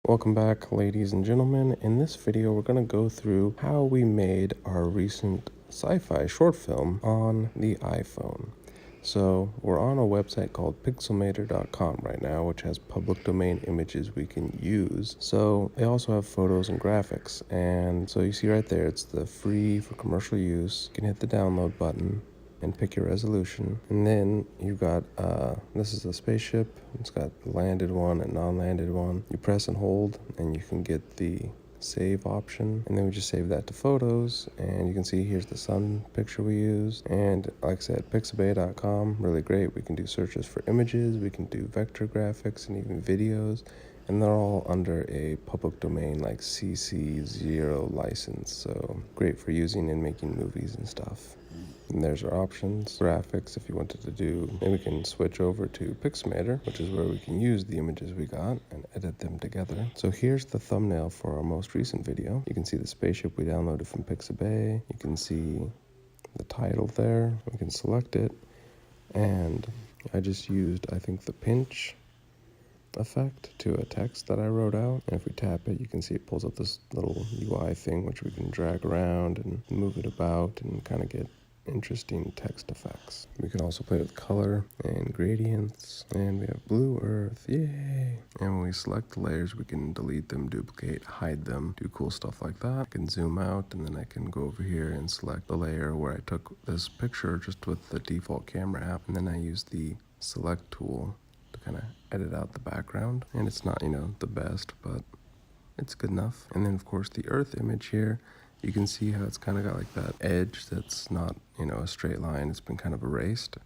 Welcome back, ladies and gentlemen. In this video, we're going to go through how we made our recent sci-fi short film on the iPhone. So we're on a website called pixelmator.com right now, which has public domain images we can use. So they also have photos and graphics. And so you see right there, it's the free for commercial use. You can hit the download button and pick your resolution. And then you've got, this is a spaceship. It's got landed one and non-landed one. You press and hold and you can get the save option, and then we just save that to photos. And you can see here's the sun picture we used. And like I said, pixabay.com, really great. We can do searches for images, we can do vector graphics and even videos, and they're all under a public domain like CC0 license, so great for using and making movies and stuff. And there's our options, graphics if you wanted to do. Then we can switch over to Pixelmator, which is where we can use the images we got and edit them together. So here's the thumbnail for our most recent video. You can see the spaceship we downloaded from Pixabay. You can see the title there. We can select it. And I just used, I think, the pinch effect to a text that I wrote out. And if we tap it, you can see it pulls up this little UI thing, which we can drag around and move it about and kind of get interesting text effects. We can also play with color and gradients, and we have blue earth, yay! And when we select the layers, we can delete them, duplicate, hide them, do cool stuff like that. I can zoom out, and then I can go over here and select the layer where I took this picture just with the default camera app, and then I use the select tool to kind of edit out the background. And it's not, the best, but it's good enough. And then of course the earth image here, you can see how it's kind of got like that edge that's not, a straight line. It's been kind of erased.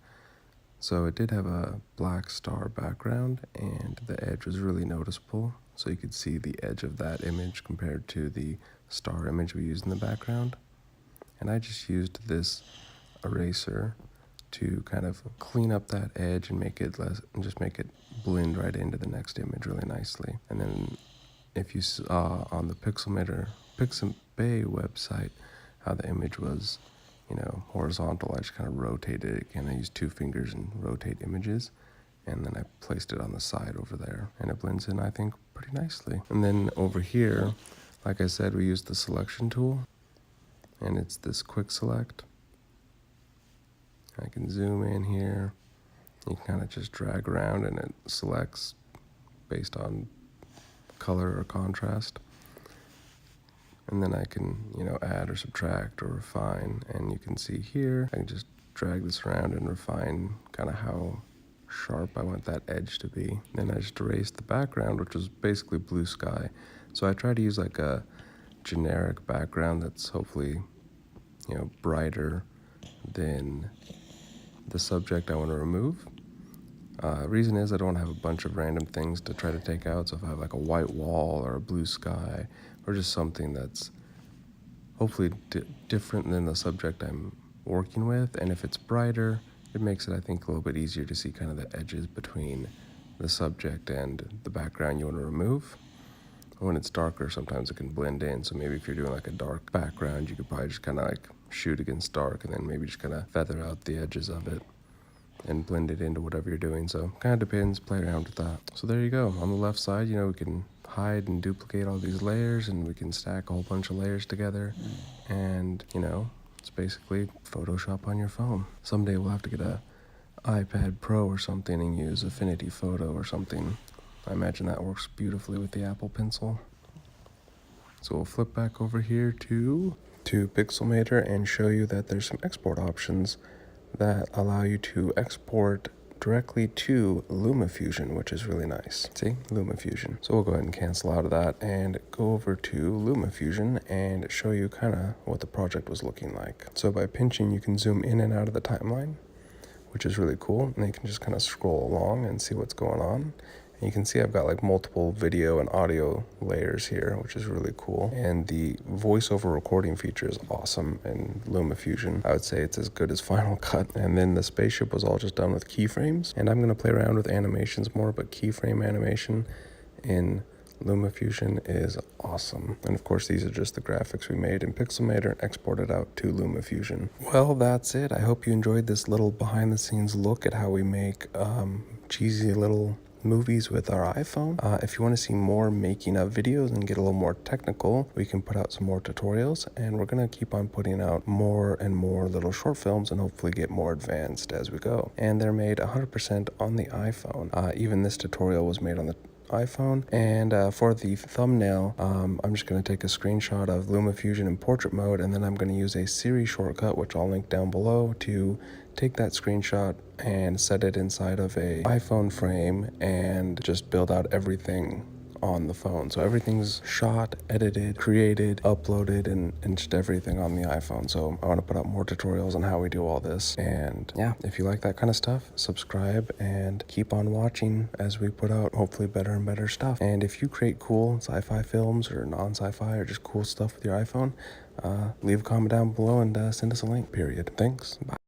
So it did have a black star background, and the edge was really noticeable. So you could see the edge of that image compared to the star image we used in the background. And I just used this eraser to kind of clean up that edge and make it less, and just make it blend right into the next image really nicely. And then if you saw on the Pixelbay website how the image was, horizontal, I just kind of rotated it again. I used 2 fingers and rotate images, and then I placed it on the side over there, and it blends in, I think, pretty nicely. And then over here, like I said, we used the selection tool, and it's this quick select. I can zoom in here. You can kind of just drag around and it selects based on color or contrast. And then I can, add or subtract or refine. And you can see here, I can just drag this around and refine kind of how sharp I want that edge to be. Then I just erased the background, which was basically blue sky. So I try to use like a generic background that's hopefully, brighter than the subject I want to remove. Reason is I don't have a bunch of random things to try to take out. So if I have like a white wall or a blue sky or just something that's hopefully different than the subject I'm working with, and if it's brighter, it makes it, I think, a little bit easier to see kind of the edges between the subject and the background you want to remove. When it's darker, sometimes it can blend in. So maybe if you're doing like a dark background, you could probably just kind of like shoot against dark and then maybe just kind of feather out the edges of it and blend it into whatever you're doing. So kind of depends, play around with that. So there you go. On the left side, we can hide and duplicate all these layers, and we can stack a whole bunch of layers together. And, it's basically Photoshop on your phone. Someday we'll have to get a iPad Pro or something and use Affinity Photo or something. I imagine that works beautifully with the Apple Pencil. So we'll flip back over here to Pixelmator and show you that there's some export options that allow you to export directly to LumaFusion, which is really nice. See, LumaFusion. So we'll go ahead and cancel out of that and go over to LumaFusion and show you kind of what the project was looking like. So by pinching, you can zoom in and out of the timeline, which is really cool. And you can just kind of scroll along and see what's going on. And you can see I've got like multiple video and audio layers here, which is really cool. And the voiceover recording feature is awesome in LumaFusion. I would say it's as good as Final Cut. And then the spaceship was all just done with keyframes. And I'm gonna play around with animations more, but keyframe animation in LumaFusion is awesome. And of course, these are just the graphics we made in Pixelmator and exported out to LumaFusion. Well, that's it. I hope you enjoyed this little behind the scenes look at how we make cheesy little movies with our iPhone. If you want to see more making of videos and get a little more technical, we can put out some more tutorials, and we're going to keep on putting out more and more little short films and hopefully get more advanced as we go. And they're made 100% on the iPhone. Even this tutorial was made on the iPhone. And for the thumbnail, I'm just going to take a screenshot of LumaFusion in portrait mode, and then I'm going to use a Siri shortcut, which I'll link down below, to take that screenshot and set it inside of a iPhone frame and just build out everything on the phone. So everything's shot, edited, created, uploaded, and just everything on the iPhone. So I want to put out more tutorials on how we do all this. And yeah, if you like that kind of stuff, subscribe and keep on watching as we put out hopefully better and better stuff. And if you create cool sci-fi films or non-sci-fi or just cool stuff with your iPhone, leave a comment down below and send us a link, period. Thanks. Bye.